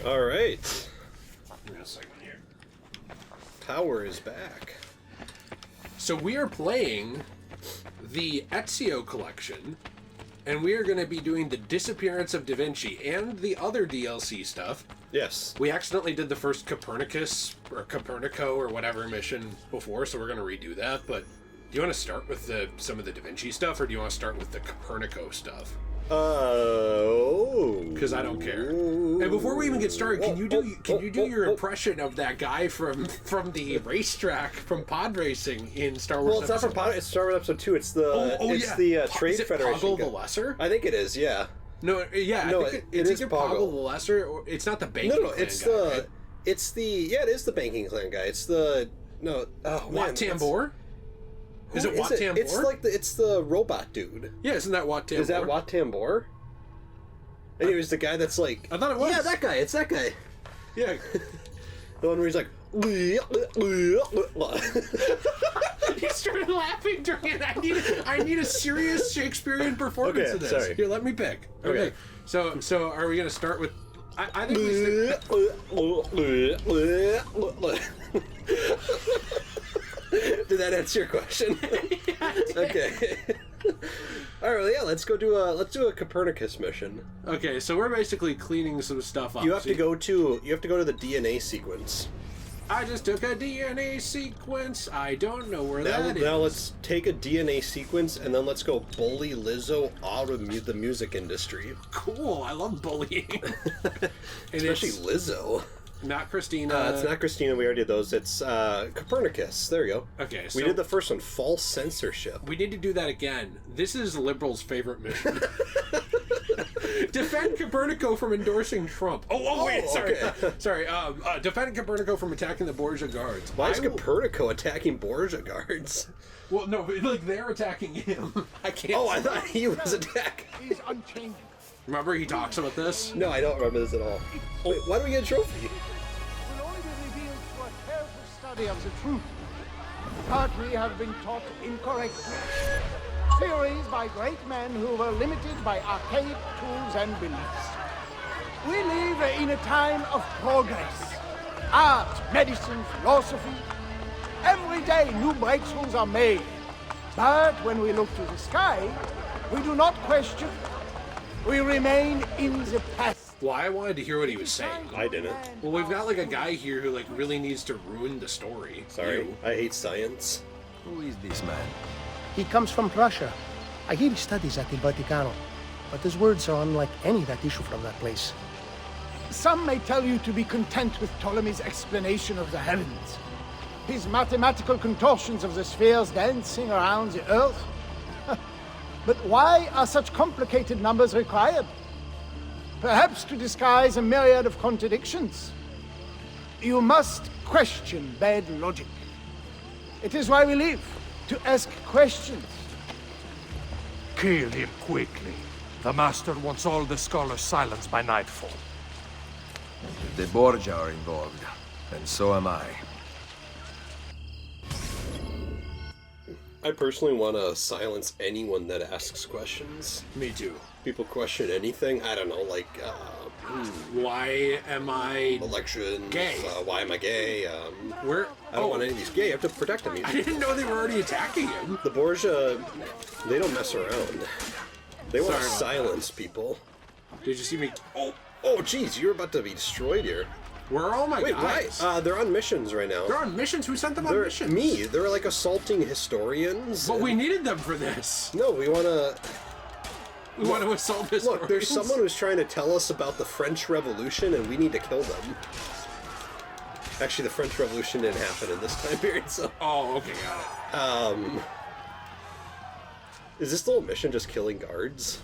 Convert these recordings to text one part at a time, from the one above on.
All right. Wait a second here. Power is back. So we are playing the Ezio collection, and we are going to be doing the Disappearance of Da Vinci and the other DLC stuff. Yes. We accidentally did the first Copernico or whatever mission before, so we're going to redo that. But do you want to start with some of the Da Vinci stuff, or do you want to start with the Copernico stuff? Because I don't care. And before we even get started, can you do your impression of that guy from the racetrack from pod racing in Star Wars? Well, it's not from pod. It's Star Wars Episode 2. It's the Trade Federation. Poggle the Lesser? I think it is. Yeah. No. Yeah. No, I think it it's is either Poggle the Lesser, or it's not the banking. No. Clan It's guy, the. right? It's the. Yeah, it is the banking clan guy. It's the. No. Oh man. Wat Tambor? Is it Wat Tambor? It's like it's the robot dude. Yeah, isn't that Wat Tambor? Is that Wat Tambor? Anyways, the guy that's like... I thought it was. Yeah, that guy. It's that guy. Yeah. The one where he's like... He started laughing during it. I need a serious Shakespearean performance of this. Sorry. Here, let me pick. Okay. So are we going to start with... I think Did that answer your question? Yeah, Okay. All right, yeah, let's do a Copernicus mission. Okay, so we're basically cleaning some stuff up. You have to go to the DNA sequence. I just took a DNA sequence. I don't know where that is. Now let's take a DNA sequence and then let's go bully Lizzo out of the music industry. Cool, I love bullying. Especially Lizzo. Not Christina. It's not Christina. We already did those. It's Copernicus. There you go. Okay, so we did the first one. False censorship. We need to do that again. This is liberals' favorite mission. Defend Copernico from endorsing Trump. Wait, sorry. Okay. Sorry. Defend Copernico from attacking the Borgia guards. Why is Copernico attacking Borgia guards? Well, no, like they're attacking him. I can't. Oh, I thought he was attacking. He's unchanging. Remember he talks about this? No, I don't remember this at all. Wait, why do we get a trophy? It will only be revealed through a careful study of the truth. But we have been taught incorrectly. Theories by great men who were limited by archaic tools and beliefs. We live in a time of progress. Art, medicine, philosophy. Every day new breakthroughs are made. But when we look to the sky, we do not question. We remain in the past. Well, I wanted to hear what he was saying. I didn't. Well, we've got like a guy here who like really needs to ruin the story. Sorry, You. I hate science. Who is this man? He comes from Prussia. I hear he studies at the Vaticano, but his words are unlike any that issue from that place. Some may tell you to be content with Ptolemy's explanation of the heavens. His mathematical contortions of the spheres dancing around the earth. But why are such complicated numbers required? Perhaps to disguise a myriad of contradictions. You must question bad logic. It is why we live, to ask questions. Kill him quickly. The Master wants all the scholars silenced by nightfall. The Borgia are involved, and so am I. I personally want to silence anyone that asks questions. Me too. People question anything. I don't know, like Why am I elections. Gay. Why am I gay? Where? I don't want any of these gay. I have to protect them. I didn't know they were already attacking him. The Borgia, they don't mess around. They want to Sorry about silence people. Did you see me? Oh, geez, you're about to be destroyed here. Where are all my Wait, guys? why? They're on missions right now. They're on missions. Who sent them on They're missions? me. They're like assaulting historians. But and- we needed them for this. No, we want to... We want to assault this. Look, there's someone who's trying to tell us about the French Revolution, and we need to kill them. Actually, the French Revolution didn't happen in this time period, so... Oh, okay, got it. Is this little mission just killing guards?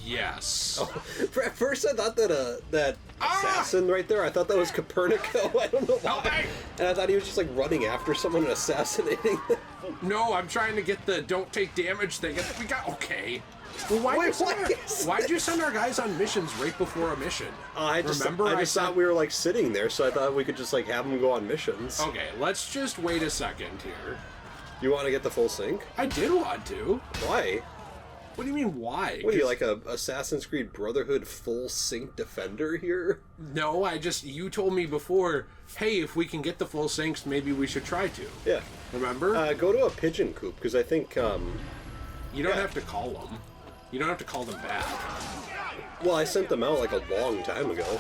Yes. Oh, at first I thought that assassin right there, I thought that was Copernico. I don't know why. Okay. And I thought he was just like running after someone and assassinating them. No, I'm trying to get the don't take damage thing. We got okay. Well, why'd you send our guys on missions right before a mission? I just Remember, thought we were like sitting there, so I thought we could just like have them go on missions. Okay, let's just wait a second here. You want to get the full sync? I did want to. Why? What do you mean, why? What are you, like a Assassin's Creed Brotherhood full sync defender here? No, you told me before, hey, if we can get the full syncs, maybe we should try to. Yeah. Remember? Go to a pigeon coop, because I think, You don't have to call them. You don't have to call them back. Well, I sent them out like a long time ago.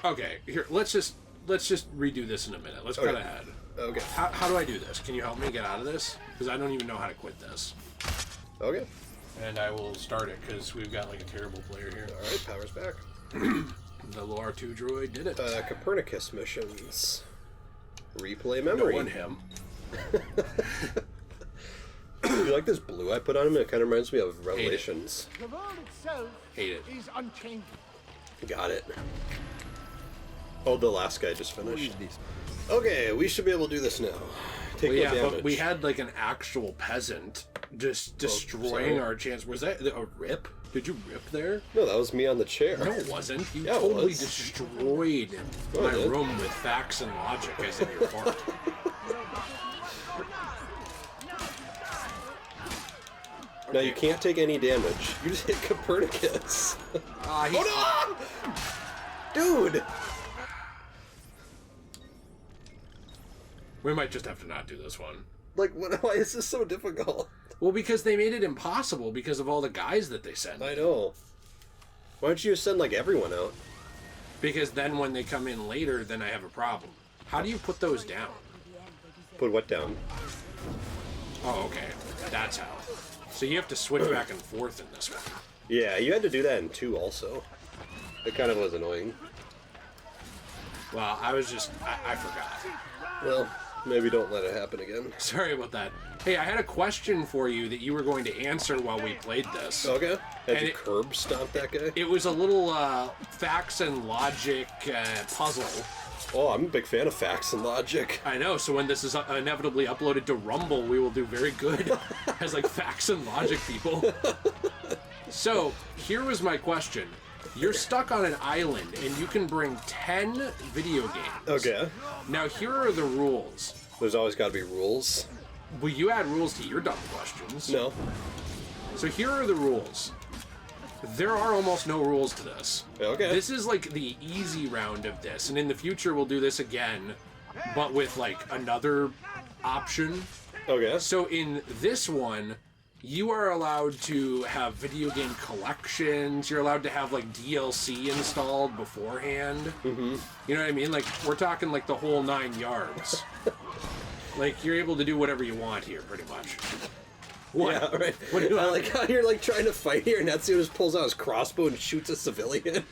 Okay, here, let's just redo this in a minute. Let's cut ahead. Okay. How do I do this? Can you help me get out of this? Because I don't even know how to quit this. Okay. And I will start it, because we've got like a terrible player here. Alright, power's back. The little R2 droid did it. Copernicus missions. Replay memory. No one him. You like this blue I put on him? It kind of reminds me of Revelations. The world itself Hate it. is unchanging. Got it. Oh, the last guy just finished. Okay, we should be able to do this now. Take no damage. But we had like an actual peasant just destroying our chance. Was that a rip? Did you rip there? No, that was me on the chair. No, it wasn't. You Yeah, it totally was. destroyed my room with facts and logic as in your part. Now you can't take any damage. You just hit Copernicus. Oh no! Dude! We might just have to not do this one. Like, why is this so difficult? Well, because they made it impossible because of all the guys that they sent. I know. Why don't you just send, like, everyone out? Because then when they come in later, then I have a problem. How do you put those down? Put what down? Oh, okay. That's how. So you have to switch back and forth in this one. Yeah, you had to do that in 2 also. It kind of was annoying. Well, I forgot. Well, maybe don't let it happen again. Sorry about that. Hey, I had a question for you that you were going to answer while we played this. Okay. Had And you curb stomp that guy? It was a little facts and logic puzzle. Oh, I'm a big fan of facts and logic. I know, so when this is inevitably uploaded to Rumble, we will do very good as like facts and logic people. So, here was my question. You're stuck on an island, and you can bring 10 video games. Okay. Now, here are the rules. There's always got to be rules. Well, you add rules to your dumb questions. No. So here are the rules. There are almost no rules to this. Okay. This is like the easy round of this, and in the future we'll do this again, but with like another option. Okay. So in this one, you are allowed to have video game collections. You're allowed to have like DLC installed beforehand. Mm-hmm. You know what I mean? Like we're talking like the whole 9 yards. Like you're able to do whatever you want here, pretty much. What? Yeah, right. What do you I like how you're like trying to fight here, and Ezio just pulls out his crossbow and shoots a civilian.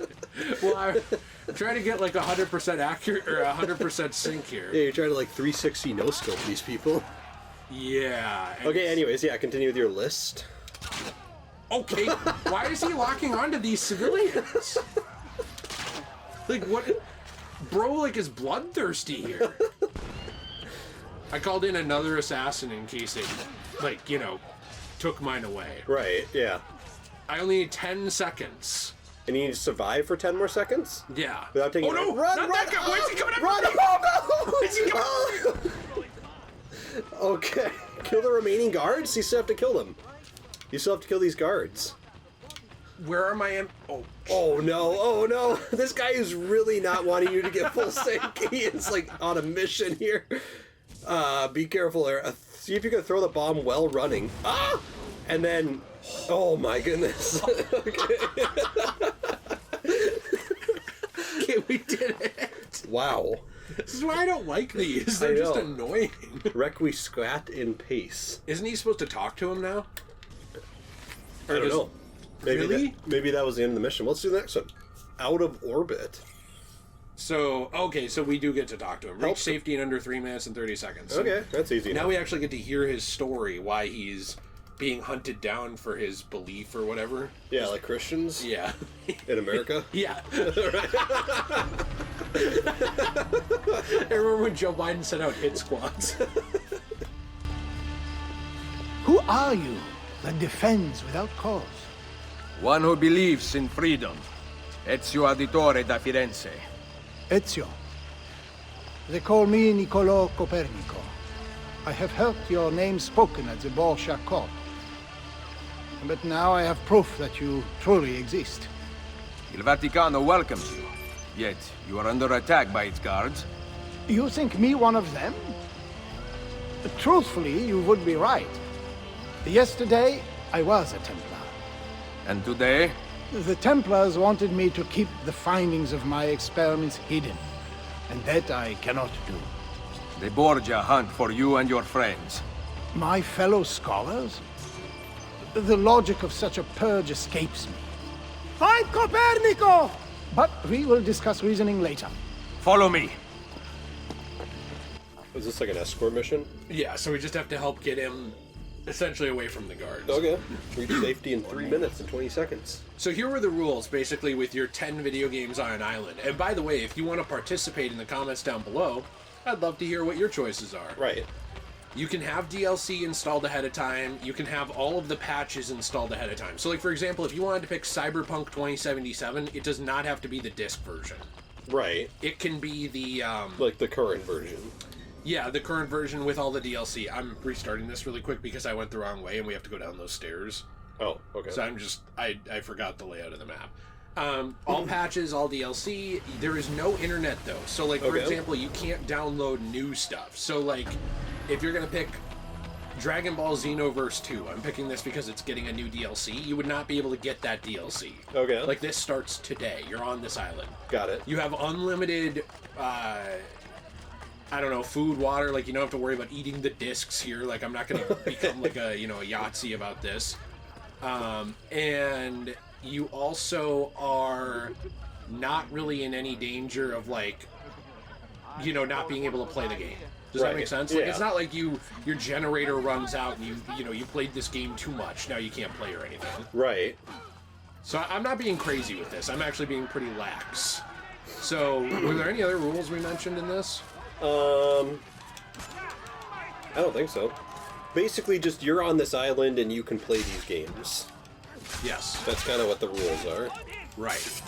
Well, I'm trying to get like 100% accurate or 100% sync here. Yeah, you're trying to like 360 no scope these people. Yeah. and- Okay, anyways, yeah, continue with your list. Okay. Why is he locking onto these civilians? Like what? Bro, like is bloodthirsty here. I called in another assassin in case it, like, you know, took mine away. Right, yeah. I only need 10 seconds. And you need to survive for 10 more seconds? Yeah. Without taking oh no! Run, Not run! that guy! Where's he coming up? Run! Oh no! Where's he coming Okay. Kill the remaining guards? You still have to kill them. You still have to kill these guards. Where are my... Oh. Oh no, oh no. This guy is really not wanting you to get full sync. He is like on a mission here. Be careful there. See if you can throw the bomb while running. Ah! And then... Oh my goodness. Okay. Okay, we did it. Wow. This is why I don't like these. They're just annoying. Requiescat in pace. Isn't he supposed to talk to him now? I don't know. Maybe Really? maybe that was the end of the mission. Let's do the next one. Out of orbit. So, okay, so we do get to talk to him. Reach Help. safety in under 3 minutes and 30 seconds. So Okay, that's easy. now enough. we actually get to hear his story, why he's being hunted down for his belief or whatever. Yeah, like Christians Yeah. in America. Yeah. I remember when Joe Biden sent out hit squads. Who are you that defends without cause? One who believes in freedom. Ezio Auditore da Firenze. Ezio. They call me Niccolò Copernico. I have heard your name spoken at the Borgia court. But now I have proof that you truly exist. Il Vaticano welcomes you. Yet, you are under attack by its guards. You think me one of them? Truthfully, you would be right. Yesterday, I was a Templar. And today? The Templars wanted me to keep the findings of my experiments hidden, and that I cannot do. The Borgia hunt for you and your friends. My fellow scholars? The logic of such a purge escapes me. Fight Copernico! But we will discuss reasoning later. Follow me. Is this like an escort mission? Yeah, so we just have to help get him essentially away from the guards. Okay. Reach safety in 3 minutes and 20 seconds. So here were the rules, basically, with your 10 video games on an island. And by the way, if you want to participate in the comments down below, I'd love to hear what your choices are. Right. You can have DLC installed ahead of time. You can have all of the patches installed ahead of time. So, like, for example, if you wanted to pick Cyberpunk 2077, it does not have to be the disc version. Right. It can be the, Like the current version. yeah, the current version with all the DLC. I'm restarting this really quick because I went the wrong way and we have to go down those stairs. Oh, okay. So I forgot the layout of the map. All patches, all DLC. There is no internet though. So like, for Okay. example, you can't download new stuff. So like, if you're gonna pick Dragon Ball Xenoverse 2, I'm picking this because it's getting a new DLC. You would not be able to get that DLC. Okay. Like this starts today. You're on this island. Got it. You have unlimited, I don't know, food, water. Like you don't have to worry about eating the discs here. Like I'm not gonna become like a a Yahtzee about this. And you also are not really in any danger of like, not being able to play the game. Does that Right. make sense? Like Yeah. it's not like your generator runs out and you played this game too much. Now you can't play or anything. Right. So I'm not being crazy with this. I'm actually being pretty lax. So were there any other rules we mentioned in this? I don't think so. Basically, just you're on this island and you can play these games. Yes. That's kind of what the rules are. Right.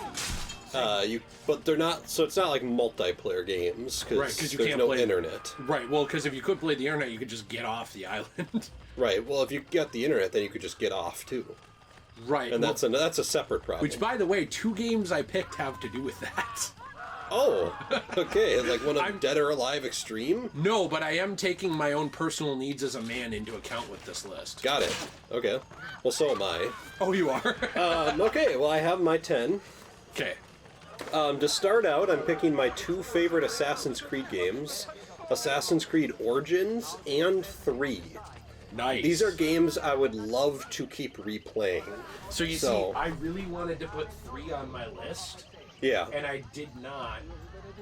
But they're not. So it's not like multiplayer games because Right, 'cause you there's can't no play- internet. Right. Well, because if you could play the internet, you could just get off the island. Right. Well, if you get the internet, then you could just get off too, Right. and well, that's a separate problem. which, by the way, 2 games I picked have to do with that. Oh, okay. Like one of I'm- Dead or Alive Extreme. No, but I am taking my own personal needs as a man into account with this list. Got it. Okay. Well, so am I. Oh, you are? Okay. Well, I have my 10. Okay. To start out, I'm picking my 2 favorite Assassin's Creed games: Assassin's Creed Origins and 3. Nice. These are games I would love to keep replaying. So you So- see, I really wanted to put 3 on my list, Yeah. and I did not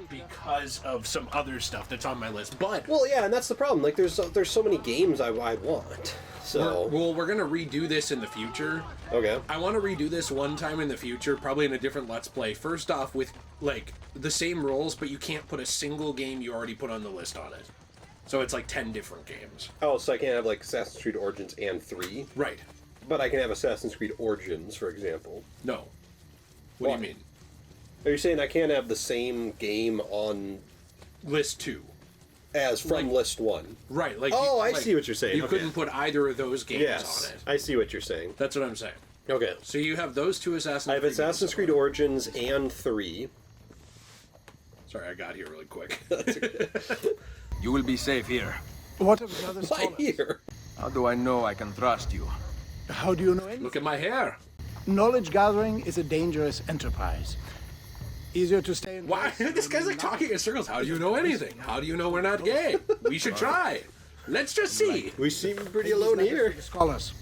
because of some other stuff that's on my list. But Well, yeah, and that's the problem. Like, there's so many games I want. So we're gonna redo this in the future. okay. I want to redo this one time in the future, probably in a different Let's Play. First off, with like the same rules, but you can't put a single game you already put on the list on it. So it's like 10 different games. Oh, so I can't have like Assassin's Creed Origins and 3, Right. but I can have Assassin's Creed Origins, for example. No. What Why? do you mean? Are you saying I can't have the same game on List 2. as from Like- list 1? Right. Like. Oh, I like, see what you're saying. You Okay. couldn't put either of those games Yes, on it. I see what you're saying. That's what I'm saying. Okay. So you have those 2 Assassin's I have Creed Assassin's games. Creed Origins and 3. Sorry, I got here really quick. You will be safe here. What of the other Why scholars? here? How do I know I can trust you? How do you know anything? Look at my hair. Knowledge gathering is a dangerous enterprise. Easier to stay in. Why? place This guy's like talking in circles. How do you know anything? How do you know we're not gay? We should try. Let's just see. We seem pretty These alone letters here. to the scholars.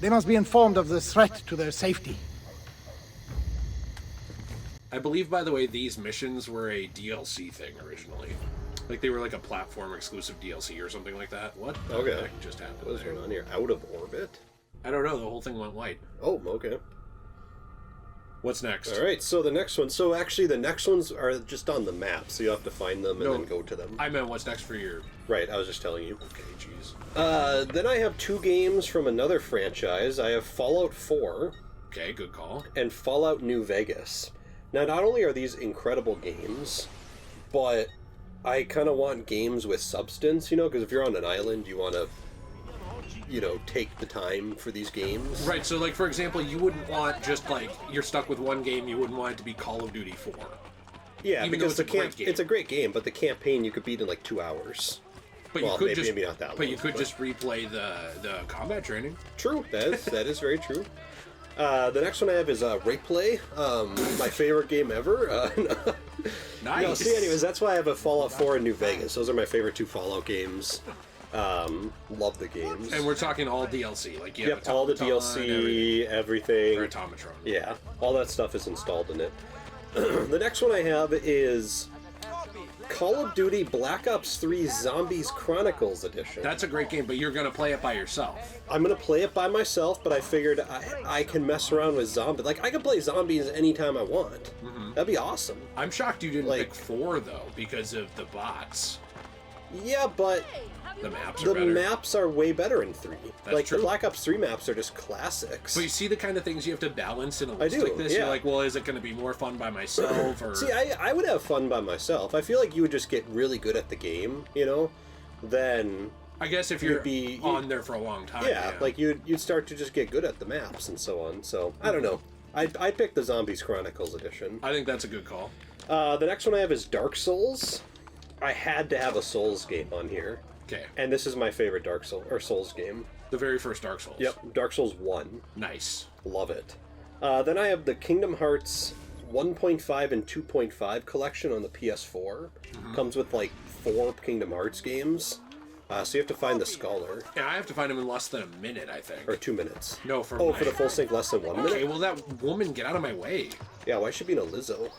They must be informed of the threat to their safety. I believe, by the way, these missions were a DLC thing originally. Like they were like a platform exclusive DLC or something like that. What the Okay. heck just happened? What is there? going on here? Out of orbit? I don't know. The whole thing went white. Oh, okay. What's next? All right, so the next one. So actually, the next ones are just on the map, so you have to find them and No. then go to them. I meant what's next for your... Right, I was just telling you. Okay, jeez. Then I have 2 games from another franchise. I have Fallout 4 Okay, good call. and Fallout New Vegas. Now, not only are these incredible games, but I kind of want games with substance, because if you're on an island, you want to you know, take the time for these games. Right, so like for example, you wouldn't want just like you're stuck with one game, you wouldn't want it to be Call of Duty 4. Yeah, Even because though it's a great game. it's a great game, but the campaign you could beat in like 2 hours. But Well, you could maybe not that long, But you could just replay the combat training. True, that is very true. The next one I have is Replay, my favorite game ever. Nice. No, see, anyways, that's why I have a Fallout 4 and New Vegas. Those are my favorite 2 Fallout games. Love the games. And we're talking all DLC, like you have Yep, all the automaton, DLC, everything. or automatron. Yeah, all that stuff is installed in it. The next one I have is Call of Duty Black Ops 3 Zombies Chronicles Edition. That's a great game, but you're gonna play it by yourself. I'm gonna play it by myself, but I figured I can mess around with zombies. Like, I can play zombies anytime I want. That'd be awesome. I'm shocked you didn't Like- pick 4 though, because of the bots. Yeah, but The maps are the better. maps are way better in 3. That's like, true. the Black Ops 3 maps are just classics. But you see the kind of things you have to balance in a list do, like this? yeah. You're like, well, is it going to be more fun by myself? Or See, I would have fun by myself. I feel like you would just get really good at the game, you know? Then, I guess if you're on there for a long time. yeah, like you'd start to just get good at the maps and so on. So, I don't know. I picked the Zombies Chronicles Edition. I think that's a good call. The next one I have is Dark Souls. I had to have a Souls game on here. Okay. And this is my favorite Souls game. The very first Dark Souls. Yep, Dark Souls 1. Nice. Love it. Then I have the Kingdom Hearts 1.5 and 2.5 collection on the PS4. Comes with like 4 Kingdom Hearts games. So you have to find the Scholar. Yeah, I have to find him in less than a minute, I think. Or 2 minutes. No, for Oh, my- for the full sync, less than 1 minute? Okay, well, that woman, get out of my way. Yeah, why should be in a Lizzo?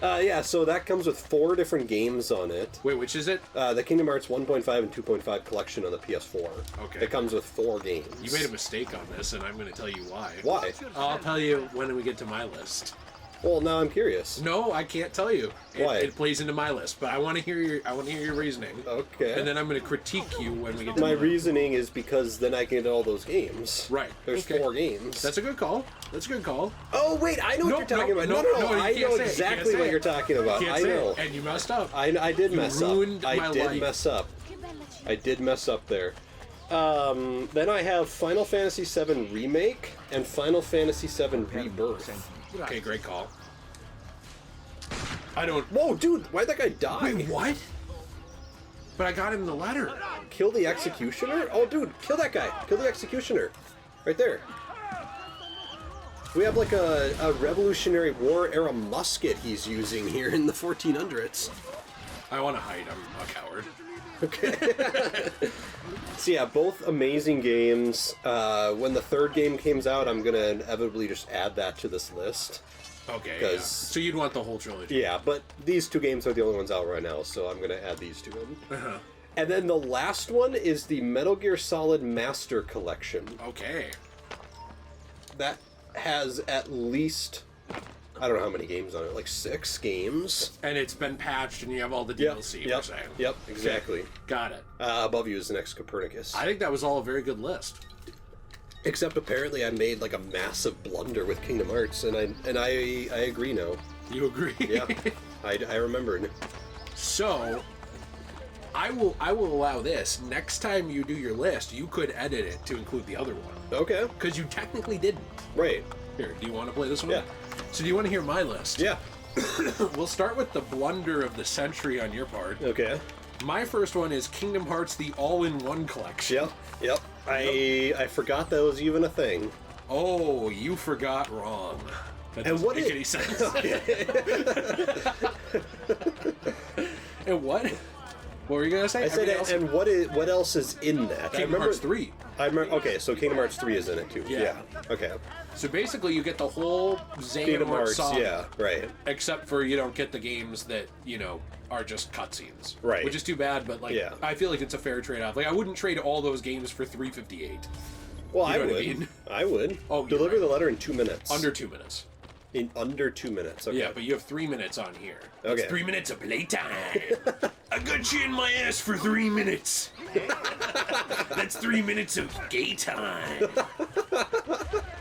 Yeah, so that comes with 4 different games on it. Wait, which is it? The Kingdom Hearts 1.5 and 2.5 collection on the PS4. Okay. It comes with 4 games. You made a mistake on this, and I'm going to tell you why. Why? I'll tell you when we get to my list. Well, now I'm curious. No, I can't tell you. Why? It plays into my list, but I want to hear your reasoning. Okay. And then I'm going to critique you when we get to My my list. reasoning is because then I can get all those games. Right. There's Okay. 4 games. That's a good call. That's a good call. Oh, wait, I know No, what you're talking no, about. no, No, no, you I can't know say it. You exactly can't say what it. you're talking about. Can't I say know. it, and you messed up. I did mess up. ruined I my did life. mess up. I did mess up there. Then I have Final Fantasy VII Remake and Final Fantasy VII Rebirth. Okay, great call. I don't. Whoa, dude, why'd that guy die? Wait, what? But I got him the letter. Kill the Executioner? Oh, dude, kill that guy. Kill the Executioner. Right there. We have like a Revolutionary War era musket he's using here in the 1400s. I want to hide. I'm a coward. So yeah, both amazing games. When the 3rd game comes out, I'm gonna inevitably just add that to this list. Okay. 'Cause- Yeah. So you'd want the whole trilogy. Yeah, but these 2 games are the only ones out right now, so I'm gonna add these to them. Uh-huh. And then the last one is the Metal Gear Solid Master Collection. Okay. That has at least, I don't know how many games on it, like 6 games. And it's been patched, and you have all the DLC. You're saying. Yep, exactly. Got it. Above you is the next Copernicus. I think that was all a very good list. Except apparently I made like a massive blunder with Kingdom Hearts, and I agree now. You agree? Yeah, I remembered. So, I will allow this. Next time you do your list, you could edit it to include the other one. Okay, Because you technically didn't. right. Here, do you want to play this one? Yeah. So do you want to hear my list? Yeah. We'll start with the blunder of the century on your part. Okay. My first one is Kingdom Hearts: The All-in-One Collection. Yep. I forgot that was even a thing. Oh, you forgot wrong. That And doesn't what make it- any sense. And what? What were you gonna say? I said, Everything else? and what else is in that? Kingdom Hearts 3. I remember. Okay, so Kingdom Hearts 3 is in it too. Yeah. Okay. So basically, you get the whole Kingdom Hearts. saga, Yeah. Right. except for you don't get the games that are just cutscenes, Right. Which is too bad, but like Yeah. I feel like it's a fair trade-off. Like I wouldn't trade all those games for $3.58. Well, You I know what I would. mean? I would. Oh, you're deliver right. the letter in 2 minutes. Under 2 minutes. In under 2 minutes. Okay. Yeah, but you have 3 minutes on here. Okay. It's 3 minutes of playtime. I got you in my ass for 3 minutes. That's 3 minutes of gay time.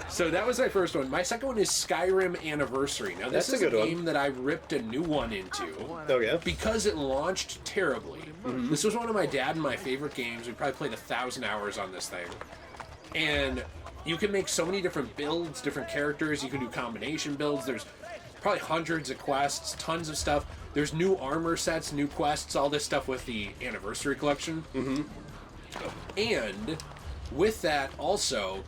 So that was my first one. My second one is Skyrim Anniversary. Now this That's a is good a one. game that I ripped a new one into Okay. because it launched terribly. This was one of my dad and my favorite games. We probably played 1,000 hours on this thing. And you can make so many different builds, different characters. You can do combination builds. There's probably hundreds of quests, tons of stuff. There's new armor sets, new quests, all this stuff with the Anniversary Collection. And with that also,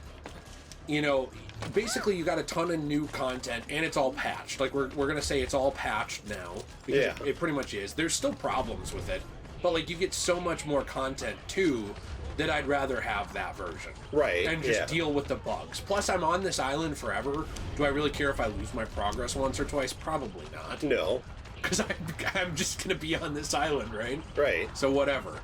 you know, basically you got a ton of new content, and it's all patched. Like, we're going to say it's all patched now. Because it pretty much is. There's still problems with it. But, like, you get so much more content, too, that I'd rather have that version. Right, And just deal with the bugs. Plus, I'm on this island forever. Do I really care if I lose my progress once or twice? Probably not. No. Because I'm just going to be on this island, right? Right. So, whatever.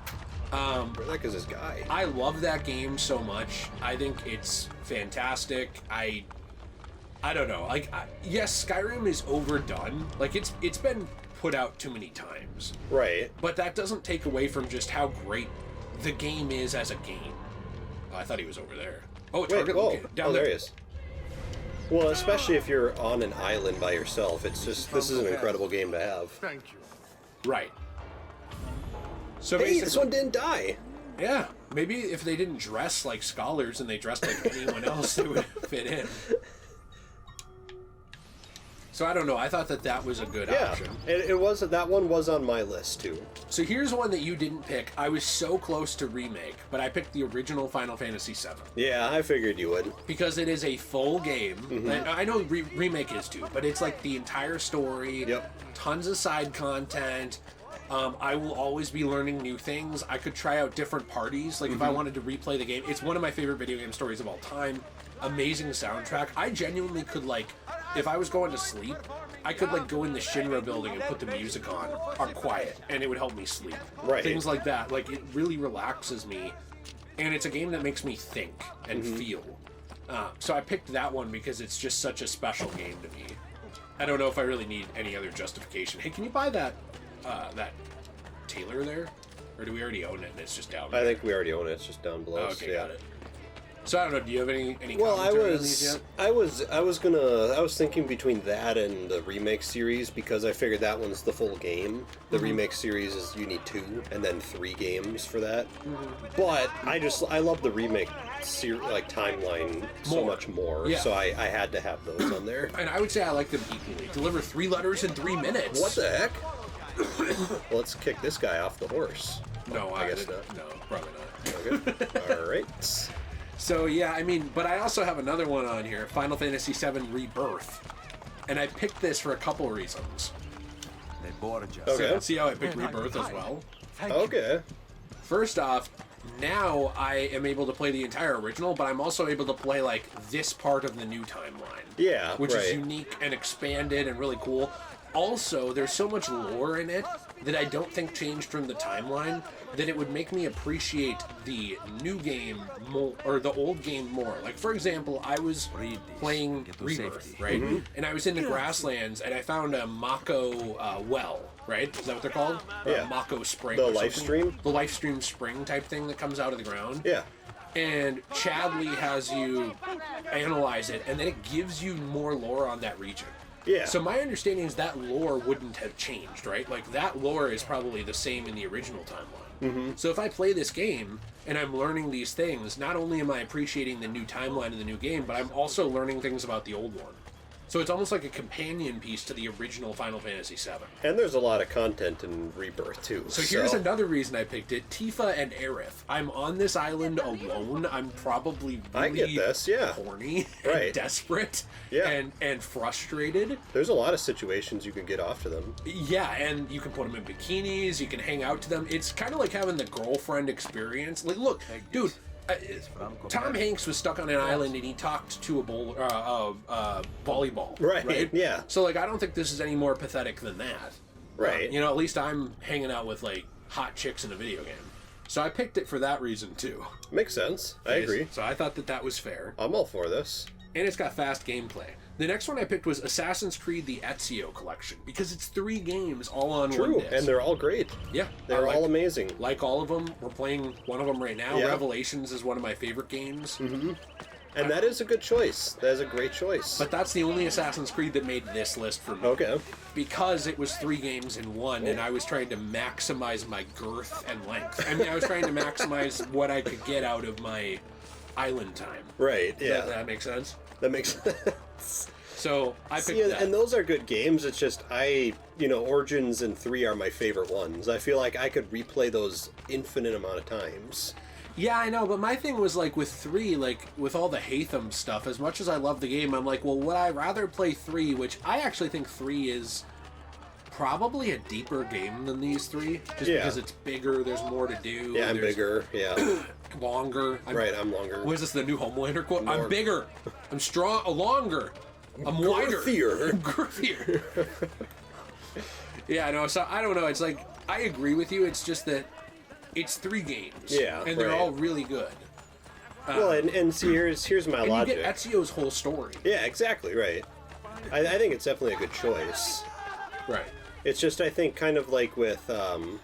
That is this guy. I love that game so much. I think it's fantastic. I don't know. Like, yes, Skyrim is overdone. Like, it's been put out too many times. Right. But that doesn't take away from just how great the game is as a game. Oh, I thought he was over there. Oh, target located. Down there he is. Well, especially if you're on an island by yourself, it's just, this is an incredible game to have. Thank you. Right. So Hey, this one didn't die. Yeah, maybe if they didn't dress like scholars and they dressed like anyone else, they would fit in. So I don't know. I thought that was a good option. It was. That one was on my list too. So here's one that you didn't pick. I was so close to remake, but I picked the original Final Fantasy VII. Yeah, I figured you would. Because it is a full game. I know remake is too, but it's like the entire story. Yep. Tons of side content. I will always be learning new things. I could try out different parties. Like if I wanted to replay the game, it's one of my favorite video game stories of all time. Amazing soundtrack. I genuinely could, like, if I was going to sleep, I could, like, go in the Shinra building and put the music on quiet, and it would help me sleep. Right. Things like that. Like, it really relaxes me, and it's a game that makes me think and feel. So I picked that one because it's just such a special game to me. I don't know if I really need any other justification. Hey, can you buy that Taylor there? Or do we already own it and it's just down there? I think we already own it. It's just down below. Okay, got it. So I don't know. Do you have any Well, commentary on these yet? I was thinking between that and the remake series because I figured that one's the full game. The remake series is you need 2 and then 3 games for that. But I love the remake timeline so much more. Yeah. So I had to have those on there. And I would say I like them equally. Deliver 3 letters in 3 minutes. What the heck? Let's kick this guy off the horse. No, I guess not. No, probably not. Okay. All right. So yeah, I mean, but I also have another one on here, Final Fantasy VII Rebirth, and I picked this for a couple reasons. Okay. See how I picked Rebirth as well? Okay. First off, now I am able to play the entire original, but I'm also able to play like this part of the new timeline. Yeah, which is right. unique and expanded and really cool. Also, there's so much lore in it that I don't think changed from the timeline that it would make me appreciate the new game more, or the old game more. Like, for example, I was playing Rebirth, right? And I was in the grasslands, and I found a Mako well, right? Is that what they're called? Or Yeah. a Mako spring. The or life something? stream? The life stream spring type thing that comes out of the ground. Yeah. And Chadley has you analyze it, and then it gives you more lore on that region. Yeah. So my understanding is that lore wouldn't have changed, right? Like, that lore is probably the same in the original timeline. So if I play this game and I'm learning these things, not only am I appreciating the new timeline of the new game, but I'm also learning things about the old one. So it's almost like a companion piece to the original Final Fantasy VII. And there's a lot of content in Rebirth, too. So here's another reason I picked it. Tifa and Aerith. I'm on this island alone. I'm probably really I get this, yeah. horny Right. and desperate Yeah. and frustrated. There's a lot of situations you can get off to them. Yeah, and you can put them in bikinis. You can hang out to them. It's kind of like having the girlfriend experience. Like, look, dude, Tom Hanks was stuck on an island and he talked to a volleyball. Right, yeah. So, like, I don't think this is any more pathetic than that. Right. You know, at least I'm hanging out with, like, hot chicks in a video game. So I picked it for that reason, too. Makes sense. I agree. So I thought that was fair. I'm all for this. And it's got fast gameplay. The next one I picked was Assassin's Creed the Ezio Collection, because it's 3 games all on one True, disc. and they're all great. Yeah. They're all amazing. Like all of them. We're playing one of them right now. Yeah. Revelations is one of my favorite games. And that is a good choice. That is a great choice. But that's the only Assassin's Creed that made this list for me. Okay. Because it was 3 games in one, and I was trying to maximize my girth and length. I mean, I was trying to maximize what I could get out of my island time. Right, yeah. That makes sense? That makes sense. So, I picked See, that. and those are good games. It's just, Origins and 3 are my favorite ones. I feel like I could replay those infinite amount of times. Yeah, I know, but my thing was, like, with 3, like, with all the Hatham stuff, as much as I love the game, I'm like, well, would I rather play 3, which I actually think 3 is probably a deeper game than these 3, just because it's bigger, there's more to do. Yeah, I'm bigger, yeah. Longer. I'm longer. What is this, the new Homelander quote? I'm bigger. I'm strong, longer. I'm wider. Girthier. I'm girthier. Yeah, no, so I don't know, it's like, I agree with you, it's just that it's 3 games. Yeah, and they're all really good. Well, and see, here's my and logic. You get Ezio's whole story. Yeah, exactly, right. I think it's definitely a good choice. Right. It's just, I think, kind of like with Final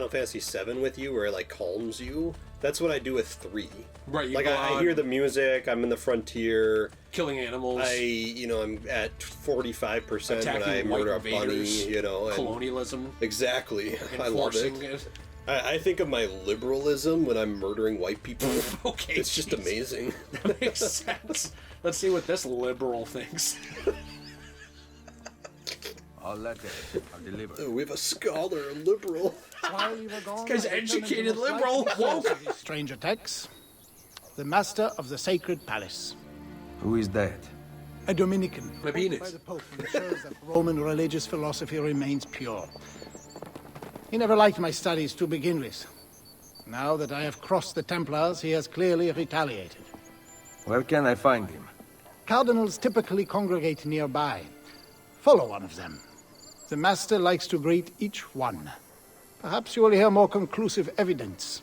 Fantasy VII with you, where it, like, calms you. That's what I do with 3. Right, you like, go I on hear the music, I'm in the frontier. Killing animals. I'm at 45% when I murder a bunny, and colonialism. Exactly. I love it. I think of my liberalism when I'm murdering white people. Okay, it's just amazing. That makes sense. Let's see what this liberal thinks. I'll let it. I'll deliver. We have a scholar, a liberal. While you were gone, This guy's I returned educated, into the liberal, slight woke. of these strange attacks. The master of the sacred palace, Who is that? a Dominican, My penis. by the Pope, ensures that Roman religious philosophy remains pure. He never liked my studies to begin with. Now that I have crossed the Templars, he has clearly retaliated. Where can I find him? Cardinals typically congregate nearby. Follow one of them. The master likes to greet each one. Perhaps you will hear more conclusive evidence.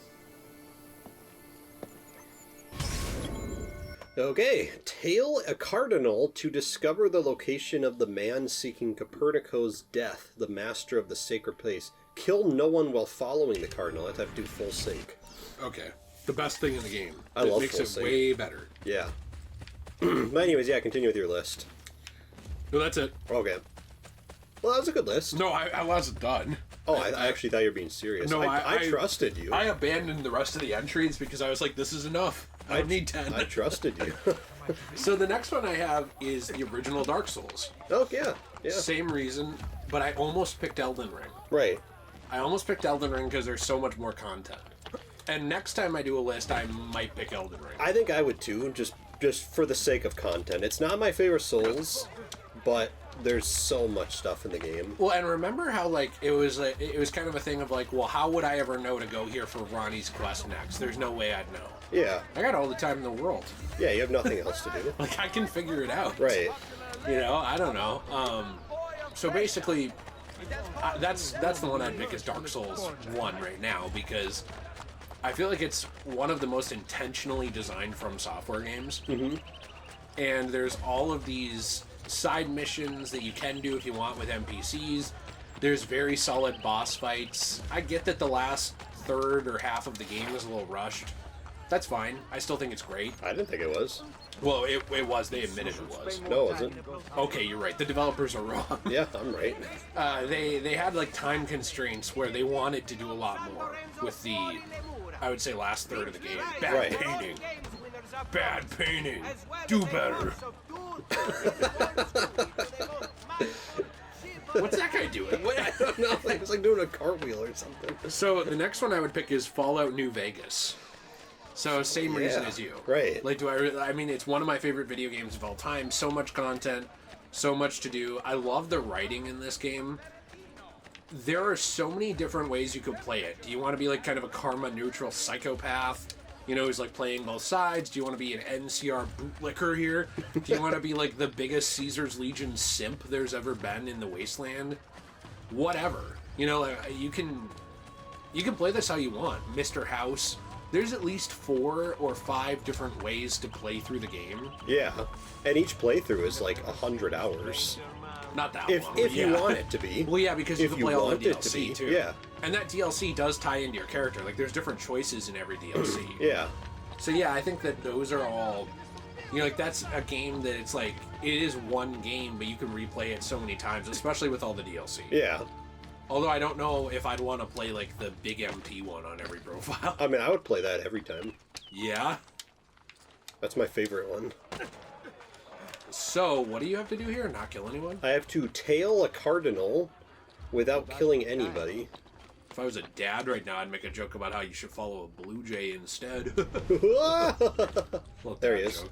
Okay, tail a cardinal to discover the location of the man seeking Copernico's death, the master of the sacred place. Kill no one while following the cardinal. I have to do full sync. Okay. The best thing in the game. I love makes full it sync. way better. Yeah. But anyways, yeah, continue with your list. No, that's it. Okay. Well, that was a good list. No, I wasn't done. Oh, I actually thought you were being serious. No, I trusted you. I abandoned the rest of the entries because I was like, this is enough. I don't need 10. I trusted you. So the next one I have is the original Dark Souls. Oh, yeah. Yeah. Same reason, but I almost picked Elden Ring. Right. I almost picked Elden Ring because there's so much more content. And next time I do a list, I might pick Elden Ring. I think I would too, just for the sake of content. It's not my favorite Souls, but there's so much stuff in the game. Well, and remember how it was kind of a thing of like, well, how would I ever know to go here for Ronnie's quest next? There's no way I'd know. Yeah. I got all the time in the world. Yeah, you have nothing else to do. Like, I can figure it out. Right. I don't know. So basically, that's the one I'd pick as Dark Souls 1 right now, because I feel like it's one of the most intentionally designed From Software games. Mm-hmm. And there's all of these side missions that you can do if you want with NPCs. There's very solid boss fights. I get that the last third or half of the game is a little rushed. That's fine. I still think it's great. I didn't think it was. Well, it was. They admitted it was. No, it wasn't. Okay, you're right. The developers are wrong. Yeah, I'm right. They had like time constraints where they wanted to do a lot more with the, I would say, last third of the game. Bad painting. Bad painting. Do better. What's that guy doing? What? I don't know. It's like doing a cartwheel or something. So the next one I would pick is Fallout New Vegas. So same reason as you. Right. Like, I mean, it's one of my favorite video games of all time. So much content, so much to do. I love the writing in this game. There are so many different ways you could play it. Do you want to be like kind of a karma neutral psychopath? Who's like playing both sides? Do you want to be an NCR bootlicker here? Do you want to be like the biggest Caesar's Legion simp there's ever been in the Wasteland? Whatever. You can play this how you want. Mr. House. There's at least 4 or 5 different ways to play through the game. Yeah, and each playthrough is like 100 hours. Not that long. If you want it to be. Well, yeah, because you can play all the DLC too. Yeah. And that DLC does tie into your character. Like, there's different choices in every DLC. Yeah. So yeah, I think that those are all, you know, like that's a game that it's like, it is one game, but you can replay it so many times, especially with all the DLC. Yeah. Although I don't know if I'd want to play like the big MP one on every profile. I mean, I would play that every time. Yeah. That's my favorite one. So, what do you have to do here? Not kill anyone? I have to tail a cardinal without killing anybody. If I was a dad right now, I'd make a joke about how you should follow a blue jay instead. There he is. Joke.